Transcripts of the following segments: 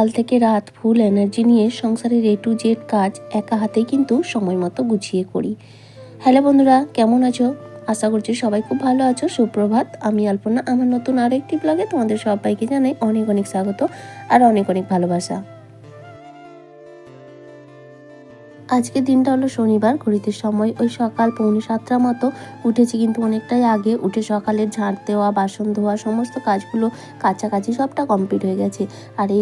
সকাল থেকে রাত ফুল এনার্জি নিয়ে সংসারের A to Z কাজ একা হাতেই কিন্তু সময় মতো গুছিয়ে করি। হ্যালো বন্ধুরা, কেমন আছো? আশা করছি সবাই খুব ভালো আছো। সুপ্রভাত, আমি আলপনা। আমার নতুন আরও একটি ব্লগে তোমাদের সবাইকে জানাই অনেক অনেক স্বাগত আর অনেক অনেক ভালোবাসা। আজকের দিনটা হলো শনিবার। ঘড়িতে সময় ওই সকাল 6:45 মতো। উঠেছি কিন্তু অনেকটাই আগে। উঠে সকালের ঝাঁট দেওয়া, বাসন ধোয়া, সমস্ত কাজগুলো কাছাকাছি সবটা কমপ্লিট হয়ে গেছে। আর এই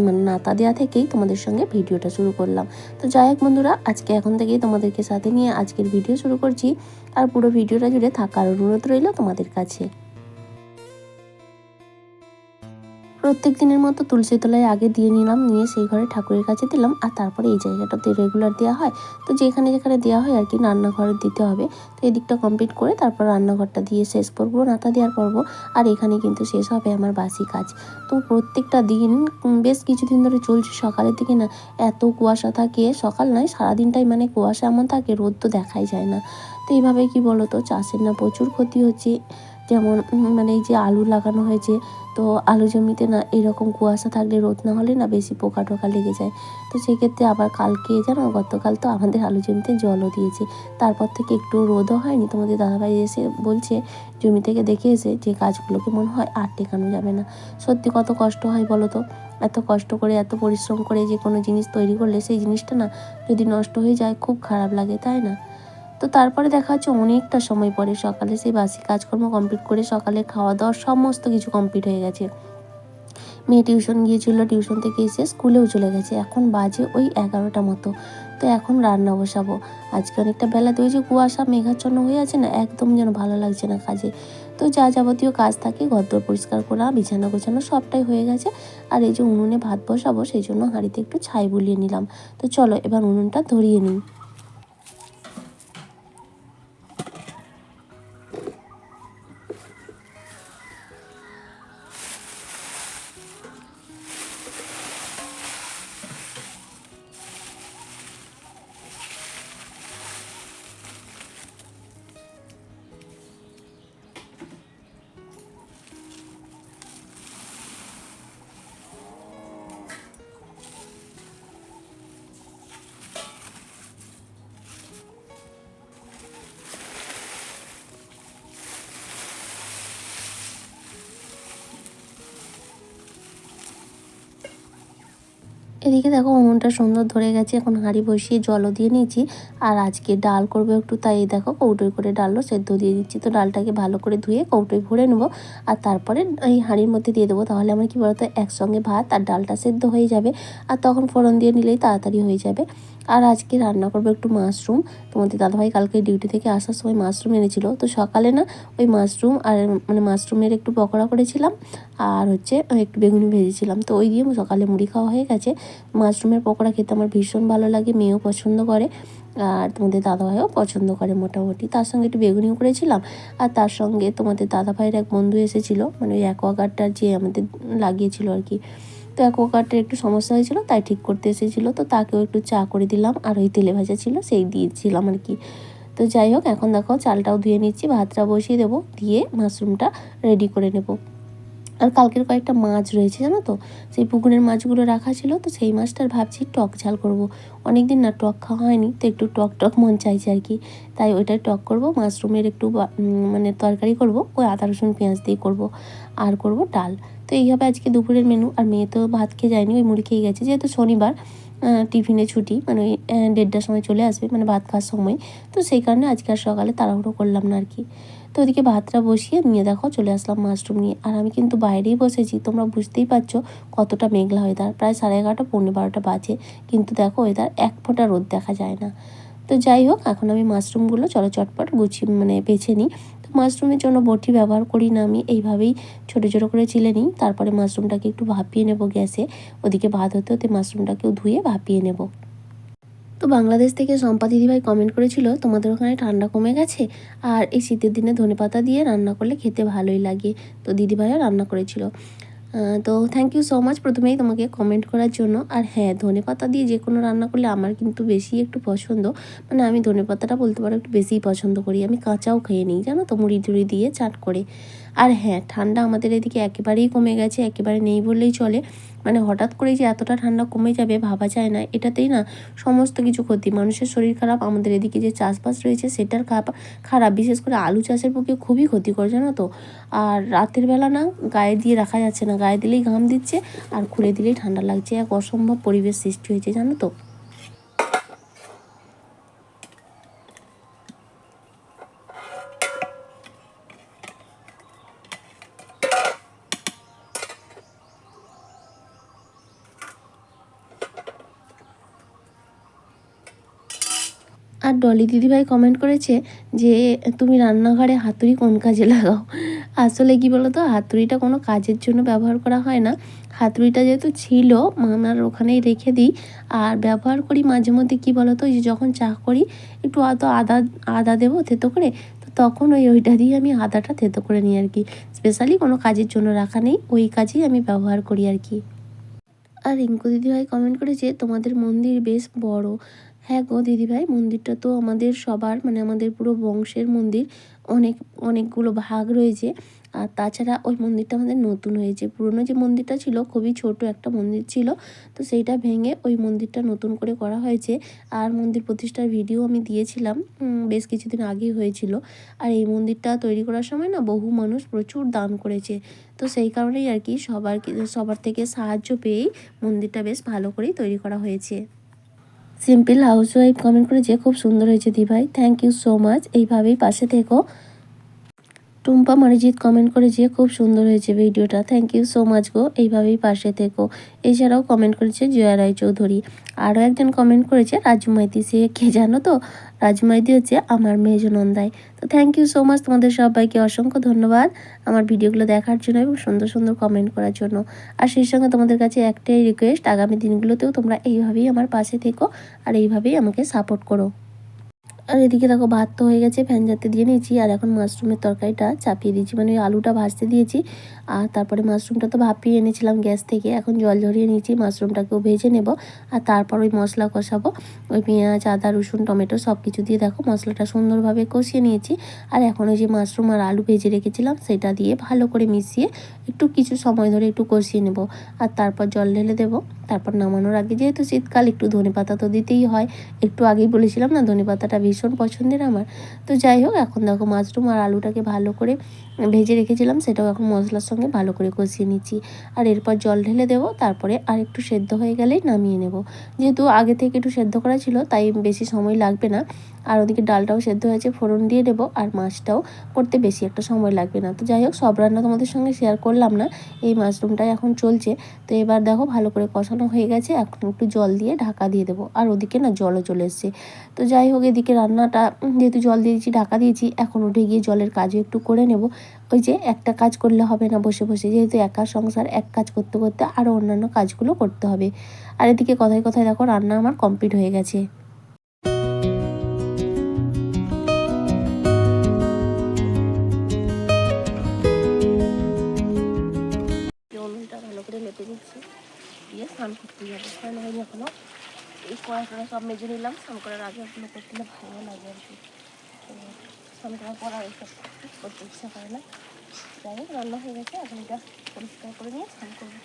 মানে নাতা দেওয়া থেকেই তোমাদের সঙ্গে ভিডিওটা শুরু করলাম। তো যাই হোক বন্ধুরা, আজকে এখন থেকেই তোমাদেরকে সাথে নিয়ে আজকের ভিডিও শুরু করছি। আর পুরো ভিডিওটা জুড়ে থাকার অনুরোধ রইল তোমাদের কাছে। প্রত্যেক দিনের মতো তুলসী তলায় আগে দিয়ে নিলাম, নিয়ে সেই ঘরে ঠাকুরের কাছে দিলাম। আর তারপরে এই জায়গাটাতে রেগুলার দেওয়া হয়, তো যেখানে যেখানে দেওয়া হয় আর কি, রান্নাঘরে দিতে হবে। তো এই দিকটা কমপ্লিট করে তারপর রান্নাঘরটা দিয়ে শেষ করবো, নাতা দেওয়ার করবো। আর এখানে কিন্তু শেষ হবে আমার বাসি কাজ। তো প্রত্যেকটা দিন বেশ কিছুদিন ধরে চলছে। সকালের দিকে না এত কুয়াশা থাকে, সকাল নয় সারাদিনটাই মানে কুয়াশা এমন থাকে, রোদ তো দেখাই যায় না। তো এইভাবে কি বলো তো, চাষের না প্রচুর ক্ষতি হচ্ছে। যেমন মানে এই যে আলু লাগানো হয়েছে, তো আলু জমিতে না এরকম কুয়াশা থাকলে, রোদ না হলে না বেশি পোকা টোকা লেগে যায়। তো সেক্ষেত্রে আবার কালকে জানো, গতকাল তো আমাদের আলু জমিতে জলও দিয়েছে। তারপর থেকে একটু রোদও হয়নি। তোমাদের দাদাভাই এসে বলছে জমি থেকে দেখে এসে যে গাছগুলোকে মনে হয় আর টেকানো যাবে না। সত্যি কত কষ্ট হয় বলো তো। এত কষ্ট করে এত পরিশ্রম করে যে কোনো জিনিস তৈরি করলে সেই জিনিসটা না যদি নষ্ট হয়ে যায় খুব খারাপ লাগে, তাই না? তো তারপরে দেখা যাচ্ছে অনেকটা সময় পরে সকালে সেই বাসি কাজকর্ম কমপ্লিট করে সকালে খাওয়া দাওয়া সমস্ত কিছু কমপ্লিট হয়ে গেছে। মেয়ে টিউশন গিয়েছিল, টিউশন থেকে এসে স্কুলেও চলে গেছে। এখন বাজে ওই 11টা মতো। তো এখন রান্না বসাবো। আজকে অনেকটা বেলাতে ওই যে কুয়াশা মেঘাচ্ছন্ন হয়ে আছে না, একদম যেন ভালো লাগছে না কাজে। তো যা যাবতীয় কাজ থাকে, ঘরদোর পরিষ্কার করা, বিছানা গোছানো সবটাই হয়ে গেছে। আর এই যে উনুনে ভাত বসাবো, সেই জন্য হাঁড়িতে একটু ছাই বুলিয়ে নিলাম। তো চলো এবার উনুনটা ধরিয়ে নিই। এদিকে দেখো উনুনটা সুন্দর ধরে গেছে। এখন হাঁড়ি বসিয়ে জলও দিয়ে নিয়েছি। আর আজকে ডাল করবো একটু, তাই দেখো কৌটোয় করে ডালও সেদ্ধ দিয়ে দিচ্ছি। তো ডালটাকে ভালো করে ধুয়ে কৌটোয় ভরে নেবো। আর তারপরে এই হাঁড়ির মধ্যে দিয়ে দেবো। তাহলে আমার কি বলতো, একসঙ্গে ভাত আর ডালটা সেদ্ধ হয়ে যাবে। আর তখন ফোড়ন দিয়ে নিলেই তাড়াতাড়ি হয়ে যাবে। আর আজকে রান্না করবো একটু মাশরুম। তোমাদের দাদাভাই কালকে ডিউটি থেকে আসার সময় মাশরুম এনেছিল। তো সকালে না ওই মাশরুম আর মানে মাশরুমের একটু পকোড়া করেছিলাম। আর হচ্ছে একটু বেগুনি ভেজেছিলাম। তো ওই দিয়ে সকালে মুড়ি খাওয়া হয়ে গেছে। মাশরুমের পকোড়া খেতে আমার ভীষণ ভালো লাগে, মেয়েও পছন্দ করে। আর তোমাদের দাদাভাইও পছন্দ করে মোটামুটি। তার সঙ্গে একটু বেগুনিও করেছিলাম। আর তার সঙ্গে তোমাদের দাদাভাইয়ের এক বন্ধু এসেছিলো, মানে ওই অ্যাকোয়াগার্ডটার যে আমাদের লাগিয়েছিল আর কি। তো অ্যাকোয়াগার্ডটার একটু সমস্যা হয়েছিল, তাই ঠিক করতে এসেছিলো। তো তাকেও একটু চা করে দিলাম। আর ওই তেলে ভাজা ছিল সেই দিয়েছিলাম আর কি। তো যাই হোক, এখন দেখো চালটাও ধুয়ে নিচ্ছি, ভাতটা বসিয়ে দেবো, দিয়ে মাশরুমটা রেডি করে নেব। আর কালকের কয়েকটা মাছ রয়েছে জানো তো, সেই পুকুরের মাছগুলো রাখা ছিল। তো সেই মাছটার ভাবছি টক ঝাল করব। অনেক দিন না টক খাওয়া হয়নি, তো একটু টক টক মন চাইছে আর কি। তাই ওইটাই টক করব। মাশরুমের একটু মানে তরকারি করব, ওই আদা রসুন পেঁয়াজ দিয়ে করব। আর করব ডাল। তো এই হবে আজকে দুপুরের মেনু। আর মেয়ে তো ভাত খেয়ে যায়নি, ওই মুড়ি খেয়ে গেছে, যেহেতু শনিবার টিফিনে ছুটি, মানে ওই 1:30টার সময় চলে আসবে, মানে ভাত খাওয়ার সময়। তো সেই কারণে আজকে আর সকালে তাড়াহুড়ো করলাম না আর কি। তো ওদিকে ভাতটা বসিয়ে নিয়ে দেখো চলে আসলাম মাশরুম নিয়ে। আর আমি কিন্তু বাইরেই বসেছি, তোমরা বুঝতেই পারছো কতটা মেঘলা ওয়েদার। প্রায় 11:30 12:30 বাজে, কিন্তু দেখো ওয়েদার এক ফোঁটা রোদ দেখা যায় না। তো যাই হোক, এখন আমি মাশরুমগুলো চলো চটপট গুছিয়ে মানে বেছে নিই। তো মাশরুমের জন্য বটি ব্যবহার করি না আমি, এইভাবেই ছোটো ছোটো করে চিলে নিই। তারপরে মাশরুমটাকে একটু ভাপিয়ে নেব গ্যাসে। ওদিকে ভাত হতে হতে মাশরুমটাকেও ধুয়ে ভাপিয়ে নেব। তো বাংলাদেশ থেকে শম্পা দিদিভাই কমেন্ট করেছিল তোমাদের ওখানে ঠান্ডা কমে গেছে, আর এই শীতের দিনে ধনেপাতা দিয়ে রান্না করলে খেতে ভালোই লাগে। তো দিদিভাইও রান্না করেছিল। তো থ্যাংক ইউ সো মাচ প্রথমেই তোমাকে কমেন্ট করার জন্য। আর হ্যাঁ, ধনেপাতা দিয়ে যে কোনো রান্না করলে আমার কিন্তু বেশি একটু পছন্দ। মানে আমি ধনেপাতাটা বলতে পারো একটু বেশিই পছন্দ করি। আমি কাঁচাও খেয়ে নিই জানো তো, মুড়ি টুড়ি দিয়ে চাট করে। আর হ্যাঁ, ঠান্ডা আমাদের এদিকে একেবারেই কমে গেছে, একেবারে নেই বললেই চলে। মানে হঠাৎ করেই যে এতটা ঠান্ডা কমে যাবে ভাবা যায় না। এটাতেই না সমস্ত কিছু ক্ষতি, মানুষের শরীর খারাপ, আমাদের এদিকে যে চাষবাস রয়েছে সেটার খারাপ, বিশেষ করে আলু চাষের পক্ষে খুবই ক্ষতিকর জানো তো। আর রাতের বেলা না গায়ে দিয়ে রাখা যাচ্ছে না, গায়ে দিলেই ঘাম দিচ্ছে আর খুলে দিলেই ঠান্ডা লাগছে, এক অসম্ভব পরিবেশ সৃষ্টি হয়েছে জানো তো। আর ডলি দিদিভাই কমেন্ট করেছে যে তুমি রান্নাঘরে হাতুড়ি কোন কাজে লাগাও। আসলে কি বলো তো, হাতুড়িটা কোনো কাজের জন্য ব্যবহার করা হয় না। হাতুড়িটা যেহেতু ছিল মামার ওখানেই রেখে দিই, আর ব্যবহার করি মাঝে মধ্যে। কী বলো তো, যে যখন চা করি একটু আদা আদা দেবো থেতো করে, তো তখন ওইটা দিয়ে আমি আদাটা থেতো করে নিই আর কি। স্পেশালি কোনো কাজের জন্য রাখা নেই, ওই কাজেই আমি ব্যবহার করি আর কি। আর রিঙ্কু দিদিভাই কমেন্ট করেছে তোমাদের মন্দির বেশ বড়। হ্যাঁ গো দিদিভাই, মন্দিরটা তো আমাদের সবার, মানে আমাদের পুরো বংশের মন্দির। অনেকগুলো ভাগ রয়েছে। আর তাছাড়া ওই মন্দিরটা আমাদের নতুন হয়েছে। পুরনো যে মন্দিরটা ছিল খুবই ছোট একটা মন্দির ছিল, তো সেইটা ভেঙে ওই মন্দিরটা নতুন করে করা হয়েছে। আর মন্দির প্রতিষ্ঠার ভিডিও আমি দিয়েছিলাম, বেশ কিছুদিন আগেই হয়েছিল। আর এই মন্দিরটা তৈরি করার সময় না বহু মানুষ প্রচুর দান করেছে, তো সেই কারণেই আর কি সবার থেকে সাহায্য পেয়েই মন্দিরটা বেশ ভালো করেই তৈরি করা হয়েছে। সিম্পল হাউসওয়াইফ কমেন্ট করেছে খুব সুন্দর হয়েছে দিভাই, থ্যাংক ইউ সো মাচ, এইভাবেই পাশে থেকো। টুম্পা মরিজিৎ কমেন্ট করেছে খুব সুন্দর হয়েছে ভিডিওটা, থ্যাংক ইউ সো মাচ গো, এইভাবেই পাশে থেকো। এছাড়াও কমেন্ট করেছে জয়া রায়চৌধুরী। আরও একজন কমেন্ট করেছে রাজু মাইতি, সে কে জানো তো, রাজু মাইতি হচ্ছে আমার মেজ নন্দাই। তো থ্যাংক ইউ সো মাচ, তোমাদের সবাইকে অসংখ্য ধন্যবাদ আমার ভিডিওগুলো দেখার জন্য এবং সুন্দর সুন্দর কমেন্ট করার জন্য। আর সেই সঙ্গে তোমাদের কাছে একটাই রিকোয়েস্ট, আগামী দিনগুলোতেও তোমরা এইভাবেই আমার পাশে থেকো আর এইভাবেই আমাকে সাপোর্ট করো। আর এদিকে দেখো ভাত তো হয়ে গেছে, ফ্যান জাতে দিয়ে নিয়েছি। আর এখন মাশরুমের তরকারিটা চাপিয়ে দিয়েছি, মানে ওই আলুটা ভাজতে দিয়েছি। আর তারপরে মাশরুমটা তো ভাপিয়ে এনেছিলাম গ্যাস থেকে, এখন জল ঝরিয়ে নিয়েছি, মাশরুমটাকেও ভেজে নেব। আর তারপর ওই মশলা কষাবো, ওই পেঁয়াজ আদা রসুন টমেটো সব কিছু দিয়ে দেখো মশলাটা সুন্দরভাবে কষিয়ে নিয়েছি। আর এখন ওই যে মাশরুম আর আলু ভেজে রেখেছিলাম সেটা দিয়ে ভালো করে মিশিয়ে একটু কিছু সময় ধরে একটু কষিয়ে নেব। আর তারপর জল ঢেলে দেবো। তারপর নামানোর আগে, যেহেতু শীতকাল, একটু ধনেপাতা তো দিতেই হয়। একটু আগেই বলেছিলাম না ধনেপাতাটা ভীষণ পছন্দের আমার। তো যাই হোক, এখন দেখো মাশরুম আর আলুটাকে ভালো করে ভেজে রেখেছিলাম, সেটাও এখন মশলার সঙ্গে ভালো করে কষিয়ে নিচ্ছি। আর এরপর জল ঢেলে দেবো, তারপরে আর একটু সেদ্ধ হয়ে গেলেই নামিয়ে নেব। যেহেতু আগে থেকে একটু সেদ্ধ করা ছিল তাই বেশি সময় লাগবে না। আর ওদিকে ডালটাও সেদ্ধ হয়েছে, ফোড়ন দিয়ে দেবো। আর মাছটাও করতে বেশি একটা সময় লাগবে না। তো যাই হোক, সব রান্না তোমাদের সঙ্গে শেয়ার করলাম না, এই মাশরুমটাই এখন চলছে। তো এবার দেখো ভালো করে কষানো হয়ে গেছে, এখন একটু জল দিয়ে ঢাকা দিয়ে দেবো। আর ওদিকে না জলও চলে এসছে। তো যাই হোক, এদিকে রান্নাটা যেহেতু জল দিয়েছি ঢাকা দিয়েছি, এখন উঠে গিয়ে জলের কাজও একটু করে নেব। ওই যে একটা কাজ করলে হবে না বসে বসে, যেহেতু একা সংসার, এক কাজ করতে করতে আরও অন্যান্য কাজগুলো করতে হবে। আর এদিকে কথায় কথায় দেখো রান্না আমার কমপ্লিট হয়ে গেছে। উনুনটা ভালো করে মেপে নিচ্ছি, দিয়ে স্নান করতে যাবো। স্নান হয়নি এখনো, এই কড়াটা সব মেজে নিলাম, স্নান করার আগে ওগুলো করতে ভালো লাগে আর কি। স্নান করার পর আর এইসব করতে ইচ্ছা করে না। যাই হোক, রান্না হয়ে গেছে, এখন এটা পরিষ্কার করে নিয়ে স্নান করবো।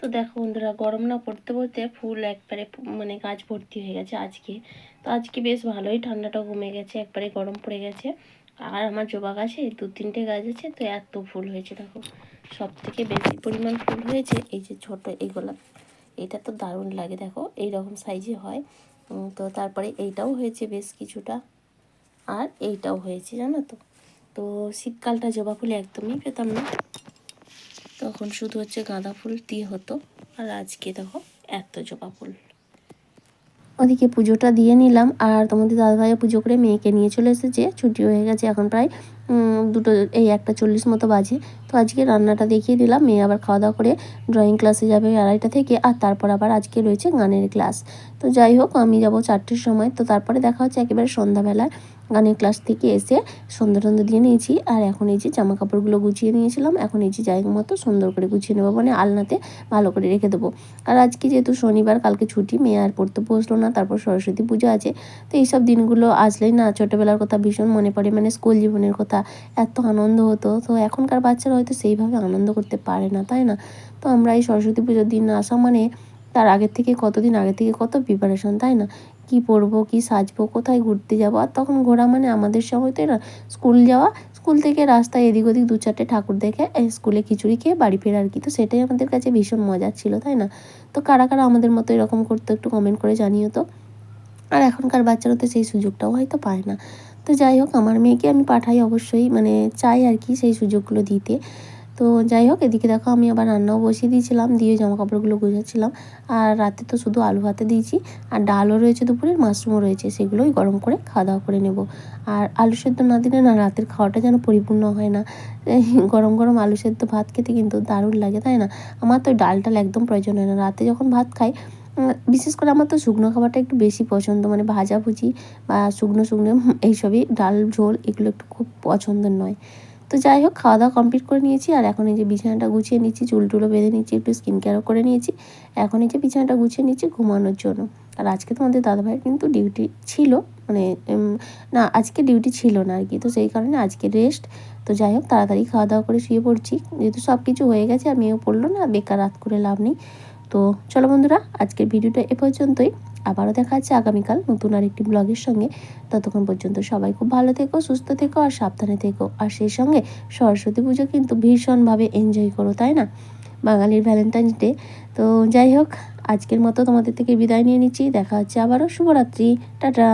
তো দেখো বন্ধুরা, গরম না পড়তে পড়তে ফুল একবারে মানে গাছ ভর্তি হয়ে গেছে আজকে। তো আজকে বেশ ভালোই ঠান্ডাটাও কমে গেছে, একবারে গরম পড়ে গেছে। আর আমার জবা গাছে 2-3টে গাছ আছে, তো এত ফুল হয়েছে দেখো। সব থেকে বেশি পরিমাণ ফুল হয়েছে এই যে ছোট এই গোলাপ, এটা তো দারুণ লাগে দেখো, এইরকম সাইজে হয়। তো তারপরে এইটাও হয়েছে বেশ কিছুটা, আর এইটাও হয়েছে জানো তো। তো শীতকালটা জবা ফুল একদমই পেতাম না, তখন শুধু হচ্ছে গাঁদা ফুল দিয়ে হতো। আর আজকে দেখো এত জবা ফুল। ওদিকে পুজোটা দিয়ে নিলাম, আর তোমাদের দাদাভাইও পুজো করে মেয়েকে নিয়ে চলে এসেছে, ছুটি হয়ে গেছে এখন প্রায় দুটো এই 1:40 মতো বাজে। তো আজকে রান্নাটা দেখিয়ে দিলাম। মেয়ে আবার খাওয়া দাওয়া করে ড্রয়িং ক্লাসে যাবে 2:30 থেকে, আর তারপর আবার আজকে রয়েছে গানের ক্লাস। তো যাই হোক, আমি যাব 4টের সময়। তো তারপরে দেখা হচ্ছে একেবারে সন্ধ্যাবেলায়। গানের ক্লাস থেকে এসে সন্ধ্যা টন্ধা দিয়ে নিয়েছি, আর এখন এই যে জামা কাপড়গুলো গুছিয়ে নিয়েছিলাম। এখন এই যে জায়গা মতো সুন্দর করে গুছিয়ে নেবো, মানে আলনাতে ভালো করে রেখে দেবো। আর আজকে যেহেতু শনিবার, কালকে ছুটি, মেয়ে আর পড়তে বসলো না। তারপর সরস্বতী পুজো আছে। তো এইসব দিনগুলো আসলেই না ছোটোবেলার কথা ভীষণ মনে পড়ে, মানে স্কুল জীবনের কথা। এত আনন্দ হতো। তো এখনকার বাচ্চারা হয়তো সেইভাবে আনন্দ করতে পারে না, তাই না? তো আমরা এই সরস্বতী পুজোর দিন আসা মানে তার আগের থেকে কতদিন আগে থেকে কত প্রিপারেশন, তাই না? কী পরবো, কী সাজবো, কোথায় ঘুরতে যাবো। আর তখন ঘোরা মানে আমাদের সময় তো না, স্কুল যাওয়া, স্কুল থেকে রাস্তায় এদিক ওদিক 2-4টে ঠাকুর দেখে স্কুলে খিচুড়ি খেয়ে বাড়ি ফেরা আর কি। তো সেটাই আমাদের কাছে ভীষণ মজার ছিল, তাই না? তো কারা কারা আমাদের মতো এরকম করতো একটু কমেন্ট করে জানিও তো। আর এখনকার বাচ্চারা তো সেই সুযোগটাও হয়তো পায় না। তো যাই হোক, আমার মেয়েকে আমি পাঠাই অবশ্যই, মানে চাই আর কি সেই সুযোগগুলো দিতে। তো যাই হোক, এদিকে দেখো আমি আবার রান্নাও বসিয়ে দিয়েছিলাম, দিয়ে জামা কাপড়গুলো গোছাচ্ছিলাম। আর রাতে তো শুধু আলু ভাতে দিয়েছি, আর ডালও রয়েছে দুপুরের, মাশরুমও রয়েছে, সেগুলোই গরম করে খাওয়া দাওয়া করে নেব। আর আলু সেদ্ধ না দিলে না রাতের খাওয়াটা যেন পরিপূর্ণ হয় না। এই গরম গরম আলু সেদ্ধ ভাত খেতে কিন্তু দারুণ লাগে, তাই না? আমার তো ডাল টাল একদম প্রয়োজন হয় না রাতে যখন ভাত খাই। বিশেষ করে আমার তো শুকনো খাবারটা একটু বেশি পছন্দ, মানে ভাজাভুজি বা শুকনো শুকনো এইসবই, ডাল ঝোল এগুলো একটু খুব পছন্দের নয়। তো যাই হোক, খাওয়া দাওয়া কমপ্লিট করে নিয়েছি, আর এখন এই যে বিছানাটা গুছিয়ে নিচ্ছি, চুল টুলও বেঁধে নিচ্ছি, একটু স্কিন কেয়ারও করে নিয়েছি। এখন এই যে বিছানাটা গুছিয়ে নিচ্ছি ঘুমানোর জন্য। আর আজকে তোমাদের দাদাভাইয়ের কিন্তু ডিউটি ছিল, মানে না আজকে ডিউটি ছিল না আর কি। তো সেই কারণে আজকে রেস্ট। তো যাই হোক, তাড়াতাড়ি খাওয়া দাওয়া করে শুয়ে পড়ছি, যেহেতু সব কিছু হয়ে গেছে আর মেয়েও পড়লো না, বেকার রাত করে লাভ নেই। তো চলো বন্ধুরা, আজকের ভিডিওটা এ পর্যন্তই। আবারও দেখা হচ্ছে আগামীকাল নতুন আরেকটি ব্লগের সঙ্গে। ততক্ষণ পর্যন্ত সবাই খুব ভালো থেকো, সুস্থ থেকো আর সাবধানে থেকো। আর সেই সঙ্গে সরস্বতী পুজো কিন্তু ভীষণভাবে এনজয় করো, তাই না? বাঙালির ভ্যালেন্টাইন্স ডে। তো যাই হোক, আজকের মতো তোমাদের থেকে বিদায় নিয়ে নিচ্ছি। দেখা হচ্ছে আবারও। শুভরাত্রি, টাটা।